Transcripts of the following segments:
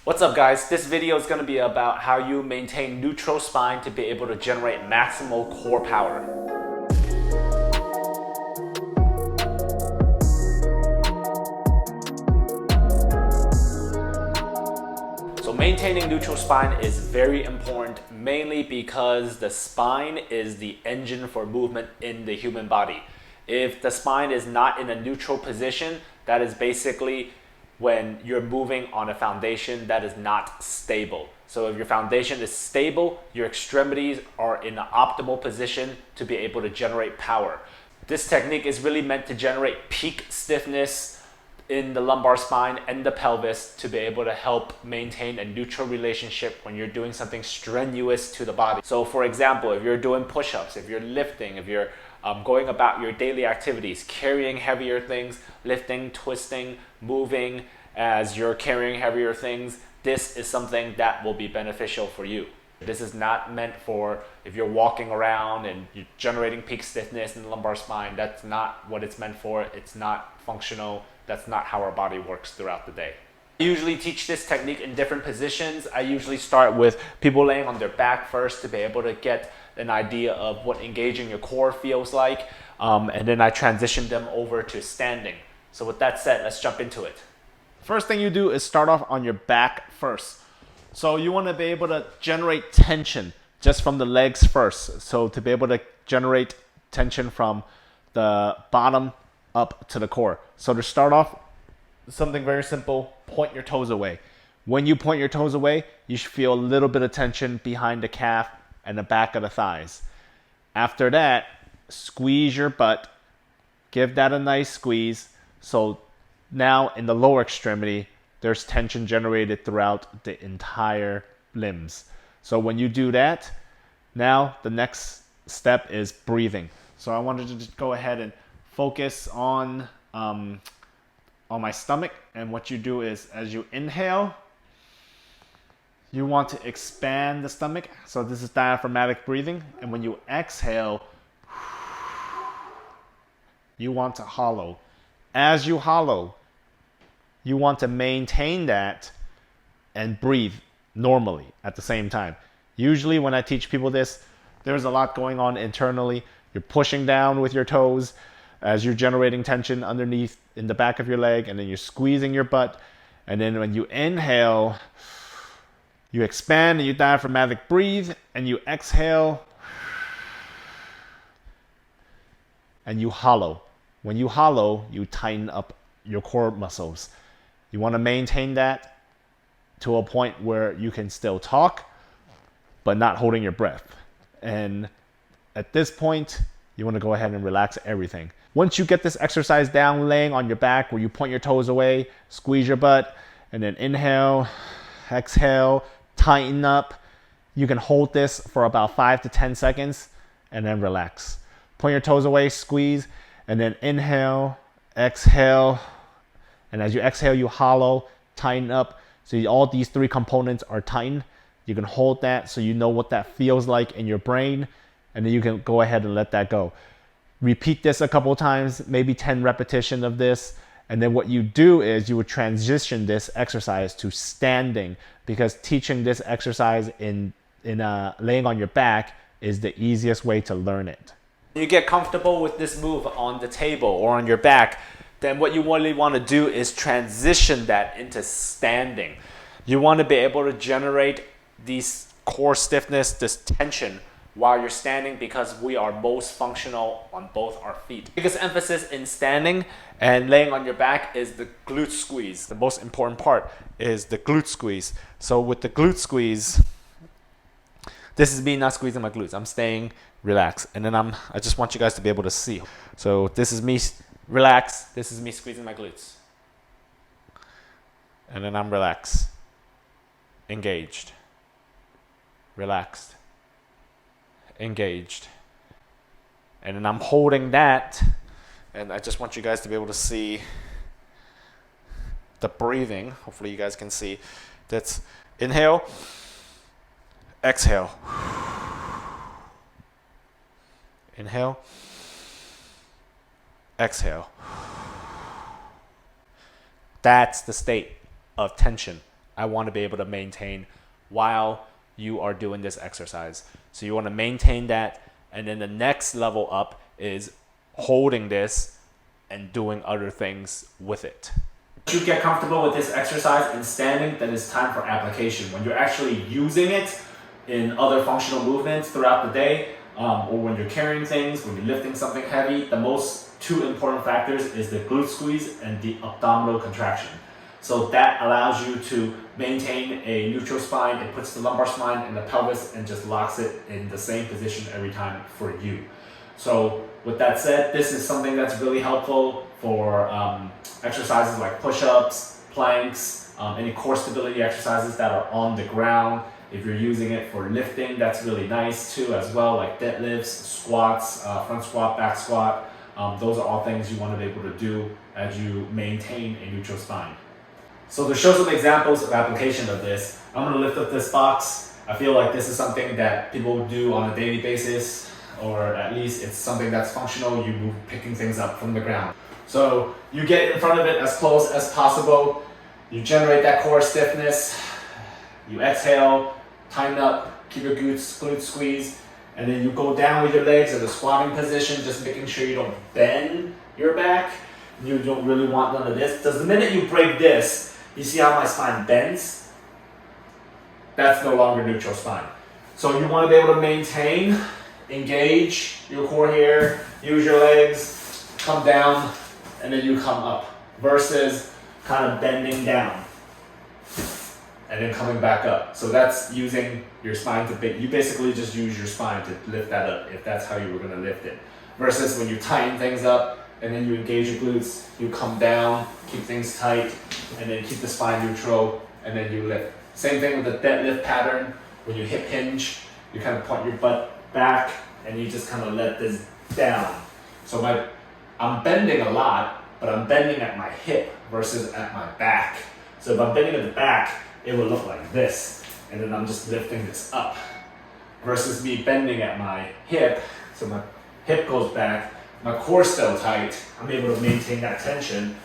What's up guys? This video is going to be about how you maintain neutral spine to be able to generate maximal core power. So maintaining neutral spine is very important, mainly because the spine is the engine for movement in the human body. If the spine is not in a neutral position, that is basically when you're moving on a foundation that is not stable. So if your foundation is stable, your extremities are in an optimal position to be able to generate power. This technique is really meant to generate peak stiffness in the lumbar spine and the pelvis to be able to help maintain a neutral relationship when you're doing something strenuous to the body. So for example, if you're doing push-ups, if you're lifting, if you're going about your daily activities, carrying heavier things, lifting, twisting, moving as you're carrying heavier things, this is something that will be beneficial for you. This is not meant for if you're walking around and you're generating peak stiffness in the lumbar spine. That's not what it's meant for. It's not functional. That's not how our body works throughout the day. I usually teach this technique in different positions. I usually start with people laying on their back first to be able to get an idea of what engaging your core feels like, and then I transition them over to standing. So with that said, let's jump into it. First thing you do is start off on your back first. So you want to be able to generate tension just from the legs first. So to be able to generate tension from the bottom up to the core. So to start off, something very simple, point your toes away. When you point your toes away, you should feel a little bit of tension behind the calf and the back of the thighs. After that, squeeze your butt. Give that a nice squeeze. So now in the lower extremity, there's tension generated throughout the entire limbs. So when you do that, now the next step is breathing. So I wanted to just go ahead and focus on my stomach. And what you do is as you inhale, you want to expand the stomach. So this is diaphragmatic breathing. And when you exhale, you want to hollow. As you hollow, you want to maintain that and breathe normally at the same time. Usually when I teach people this, there's a lot going on internally. You're pushing down with your toes as you're generating tension underneath in the back of your leg, and then you're squeezing your butt. And then when you inhale, you expand and you diaphragmatic breathe, and you exhale and you hollow. When you hollow, you tighten up your core muscles. You want to maintain that to a point where you can still talk, but not holding your breath. And at this point, you want to go ahead and relax everything. Once you get this exercise down, laying on your back where you point your toes away, squeeze your butt, and then inhale, exhale, tighten up. You can hold this for about 5 to 10 seconds and then relax. Point your toes away, squeeze, and then inhale, exhale. And as you exhale, you hollow, tighten up. So all these three components are tightened. You can hold that so you know what that feels like in your brain, and then you can go ahead and let that go. Repeat this a couple times, maybe 10 repetitions of this. And then what you do is you would transition this exercise to standing, because teaching this exercise in laying on your back is the easiest way to learn it. When you get comfortable with this move on the table or on your back, then what you really want to do is transition that into standing. You want to be able to generate these core stiffness, this tension while you're standing, because we are most functional on both our feet. Biggest emphasis in standing and laying on your back is the glute squeeze. The most important part is the glute squeeze. So with the glute squeeze, this is me not squeezing my glutes. I'm staying relaxed. And then I just want you guys to be able to see. So this is me relaxed. This is me squeezing my glutes. And then I'm relaxed, engaged, relaxed, engaged. And then I'm holding that, and I just want you guys to be able to see the breathing. Hopefully you guys can see. That's inhale, exhale, inhale, exhale. That's the state of tension I want to be able to maintain while you are doing this exercise. So you want to maintain that, and then the next level up is holding this and doing other things with it. Once you get comfortable with this exercise and standing, then it's time for application. When you're actually using it in other functional movements throughout the day, or when you're carrying things, when you're lifting something heavy, the most two important factors is the glute squeeze and the abdominal contraction. So that allows you to maintain a neutral spine. It puts the lumbar spine in the pelvis and just locks it in the same position every time for you. So with that said, this is something that's really helpful for exercises like push-ups, planks, any core stability exercises that are on the ground. If you're using it for lifting, that's really nice too as well, like deadlifts, squats, front squat, back squat. Those are all things you want to be able to do as you maintain a neutral spine. So to show some examples of application of this, I'm going to lift up this box. I feel like this is something that people do on a daily basis, or at least it's something that's functional. You move picking things up from the ground. So you get in front of it as close as possible. You generate that core stiffness. You exhale, tighten up, keep your glutes squeeze, and then you go down with your legs in the squatting position, just making sure you don't bend your back. You don't really want none of this, because the minute you break this, you see how my spine bends? That's no longer neutral spine. So you want to be able to maintain, engage your core here, use your legs, come down, and then you come up, versus kind of bending down and then coming back up. So that's using your spine to you basically just use your spine to lift that up if that's how you were going to lift it. Versus when you tighten things up and then you engage your glutes, you come down, keep things tight, and then keep the spine neutral, and then you lift. Same thing with the deadlift pattern. When you hip hinge, you kind of point your butt back and you just kind of let this down. So I'm bending a lot, but I'm bending at my hip versus at my back. So if I'm bending at the back, it will look like this, and then I'm just lifting this up. Versus me bending at my hip, so my hip goes back, my core's still tight, I'm able to maintain that tension,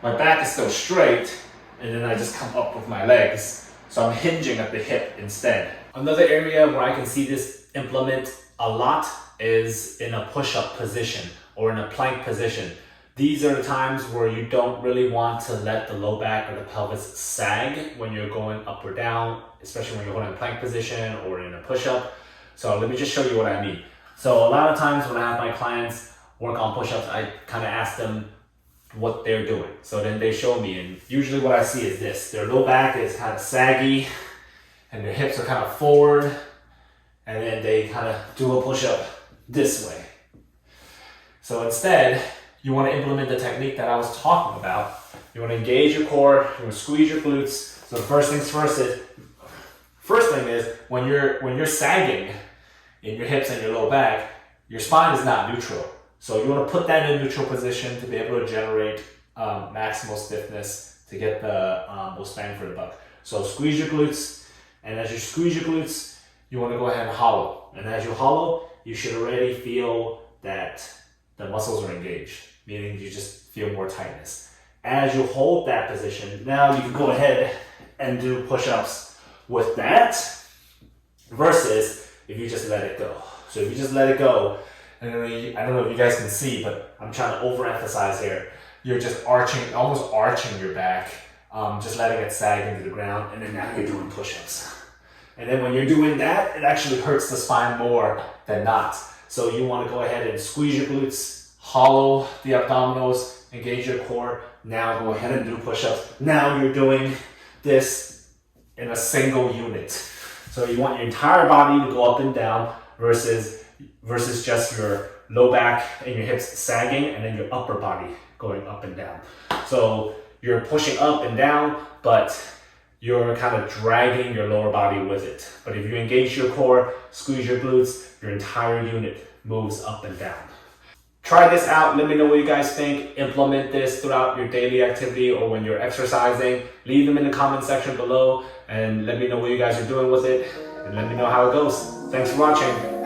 my back is still straight, and then I just come up with my legs. So I'm hinging at the hip instead. Another area where I can see this implement a lot is in a push-up position or in a plank position. These are the times where you don't really want to let the low back or the pelvis sag when you're going up or down, especially when you're holding a plank position or in a push-up. So let me just show you what I mean. So a lot of times when I have my clients work on push-ups, I kind of ask them what they're doing. So then they show me, and usually what I see is this. Their low back is kind of saggy and their hips are kind of forward, and then they kind of do a push-up this way. So instead, you want to implement the technique that I was talking about. You want to engage your core, you want to squeeze your glutes. So the first thing is when you're sagging in your hips and your low back, your spine is not neutral. So you want to put that in a neutral position to be able to generate maximal stiffness to get the most bang for the buck. So squeeze your glutes, and as you squeeze your glutes, you want to go ahead and hollow. And as you hollow, you should already feel that the muscles are engaged, meaning you just feel more tightness. As you hold that position, now you can go ahead and do push-ups with that, versus if you just let it go. So if you just let it go, and I don't know if you guys can see, but I'm trying to overemphasize here. You're just almost arching your back, just letting it sag into the ground, and then now you're doing push-ups. And then when you're doing that, it actually hurts the spine more than not. So you want to go ahead and squeeze your glutes, hollow the abdominals, engage your core. Now go ahead and do push-ups. Now you're doing this in a single unit. So you want your entire body to go up and down versus just your low back and your hips sagging, and then your upper body going up and down. So you're pushing up and down, but you're kind of dragging your lower body with it. But if you engage your core, squeeze your glutes, your entire unit moves up and down. Try this out. Let me know what you guys think. Implement this throughout your daily activity or when you're exercising. Leave them in the comment section below and let me know what you guys are doing with it, and let me know how it goes. Thanks for watching.